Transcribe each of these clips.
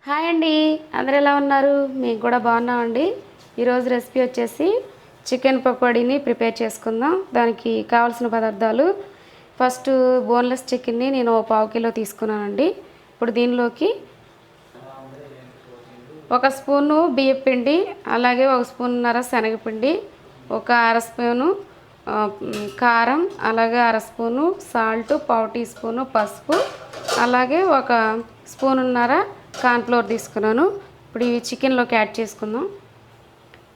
Hi అండి, అందరూ ఎలా ఉన్నారు? మేము కూడా బాగున్నామండి. ఈరోజు రెసిపీ వచ్చేసి చికెన్ పకోడీని ప్రిపేర్ చేసుకుందాం. దానికి కావాల్సిన పదార్థాలు, ఫస్ట్ బోన్లెస్ చికెన్ని నేను 1/2 కిలో తీసుకున్నానండి. ఇప్పుడు దీనిలోకి 1 స్పూను బియ్యం పిండి, అలాగే 1 స్పూన్నర శనగపిండి, ఒక 1/2 స్పూను కారం, అలాగే 1/2 స్పూను సాల్ట్, 1/2 టీ స్పూను పసుపు, అలాగే 1 స్పూనున్నర కార్న్‌ఫ్లోర్ తీసుకున్నాను. ఇప్పుడు ఇవి చికెన్లోకి యాడ్ చేసుకుందాం.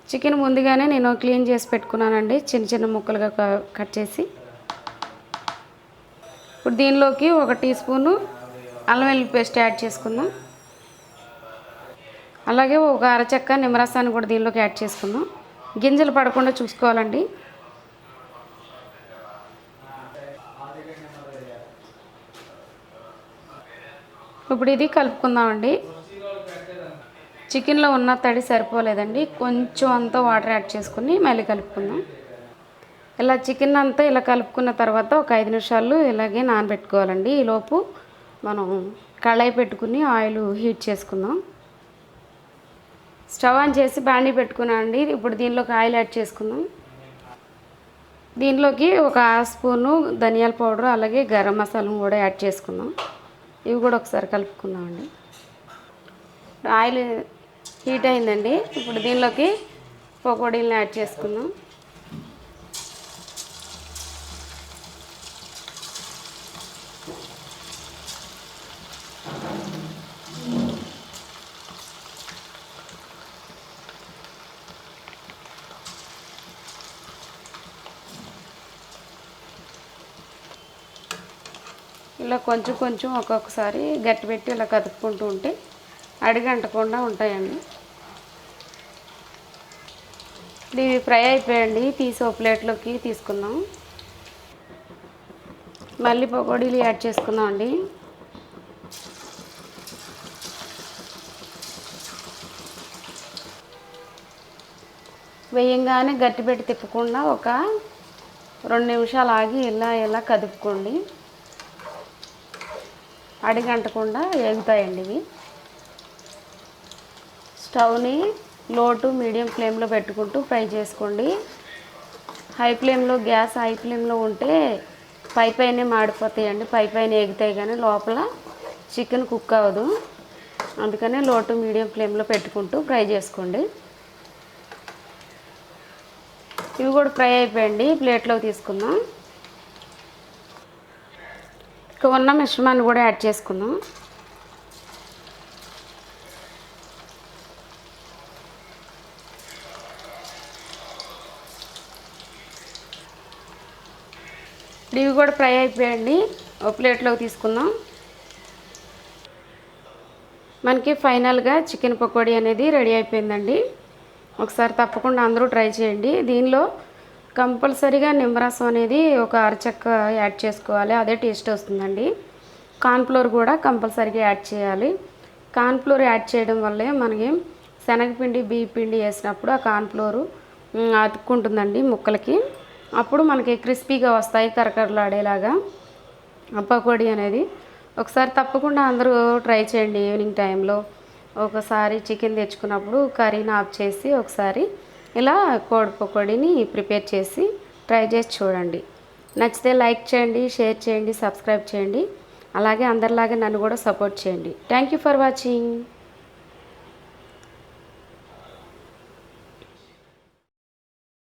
చికెన్ ముందుగానే నేను క్లీన్ చేసి పెట్టుకున్నానండి, చిన్న చిన్న ముక్కలుగా కట్ చేసి. ఇప్పుడు దీనిలోకి 1 టీ స్పూను అల్లం వెల్లుల్లి పేస్ట్ యాడ్ చేసుకుందాం. అలాగే ఒక అరచెక్క నిమ్మరసాన్ని కూడా దీనిలోకి యాడ్ చేసుకుందాం. గింజలు పడకుండా చూసుకోవాలండి. ఇప్పుడు ఇది కలుపుకుందామండి. చికెన్లో ఉన్న తడి సరిపోలేదండి, కొంచెం అంతా వాటర్ యాడ్ చేసుకుని మళ్ళీ కలుపుకుందాం. ఇలా చికెన్ అంతా ఇలా కలుపుకున్న తర్వాత ఒక 5 నిమిషాలు ఇలాగే నానబెట్టుకోవాలండి. ఈలోపు మనం కళాయి పెట్టుకుని ఆయిల్ హీట్ చేసుకుందాం. స్టవ్ ఆన్ చేసి బాండీ పెట్టుకున్నాం అండి. ఇప్పుడు దీనిలోకి ఆయిల్ యాడ్ చేసుకుందాం. దీనిలోకి ఒక 1/2 స్పూను ధనియాల పౌడర్, అలాగే గరం మసాలా కూడా యాడ్ చేసుకుందాం. ఇవి కూడా ఒకసారి కలుపుకుందామండి. ఆయిల్ హీట్ అయిందండి. ఇప్పుడు దీనిలోకి పకోడీలను యాడ్ చేసుకుందాం. ఇలా కొంచెం కొంచెం ఒక్కొక్కసారి గట్టి పెట్టి ఇలా కదుపుకుంటూ ఉంటే అడిగంటకుండా ఉంటాయండి. ఇవి ఫ్రై అయిపోయాయండి. తీసి ఒక ప్లేట్లోకి తీసుకుందాం. మళ్ళీ పకోడీలు యాడ్ చేసుకుందాం అండి. వేయంగానే గట్టి పెట్టి తిప్పకుండా ఒక 2 నిమిషాలు ఆగి ఇలా కదుపుకోండి. అడిగంటకుండా ఎగుతాయండి ఇవి. స్టవ్ని లో టు మీడియం ఫ్లేమ్లో పెట్టుకుంటూ ఫ్రై చేసుకోండి. హై ఫ్లేమ్లో ఉంటే పైనే మాడిపోతాయండి, పైన ఎగుతాయి కానీ లోపల చికెన్ కుక్ అవ్వదు. అందుకనే లో టు మీడియం ఫ్లేమ్లో పెట్టుకుంటూ ఫ్రై చేసుకోండి. ఇవి కూడా ఫ్రై అయిపోయండి. ప్లేట్లో తీసుకుందాం. ఇక ఉన్న మిశ్రమాన్ని కూడా యాడ్ చేసుకుందాం. ఇవి కూడా ఫ్రై అయిపోయండి. ఒక ప్లేట్లోకి తీసుకుందాం. మనకి ఫైనల్గా చికెన్ పకోడీ అనేది రెడీ అయిపోయిందండి. ఒకసారి తప్పకుండా అందరూ ట్రై చేయండి. దీనిలో కంపల్సరీగా నిమ్మరసం అనేది ఒక అరచెక్క యాడ్ చేసుకోవాలి, అదే టేస్ట్ వస్తుందండి. కార్న్‌ఫ్లోర్ కూడా కంపల్సరీగా యాడ్ చేయాలి. కార్న్‌ఫ్లోర్ యాడ్ చేయడం వల్లే మనకి శనగపిండి, బియ్యం పిండి వేసినప్పుడు ఆ కార్న్‌ఫ్లోర్ అతుక్కుంటుందండి ముక్కలకి. అప్పుడు మనకి క్రిస్పీగా వస్తాయి, కరకరలాడేలాగా పకోడీ అనేది. ఒకసారి తప్పకుండా అందరూ ట్రై చేయండి. ఈవినింగ్ టైంలో ఒకసారి చికెన్ తెచ్చుకున్నప్పుడు కర్రీని ఆఫ్ చేసి ఒకసారి ఇలా కోడి పకోడీని ప్రిపేర్ చేసి ట్రై చేసి చూడండి. నచ్చితే లైక్ చేయండి, షేర్ చేయండి, సబ్స్క్రైబ్ చేయండి. అలాగే అందరిలాగే నన్ను కూడా సపోర్ట్ చేయండి. Thank you for watching.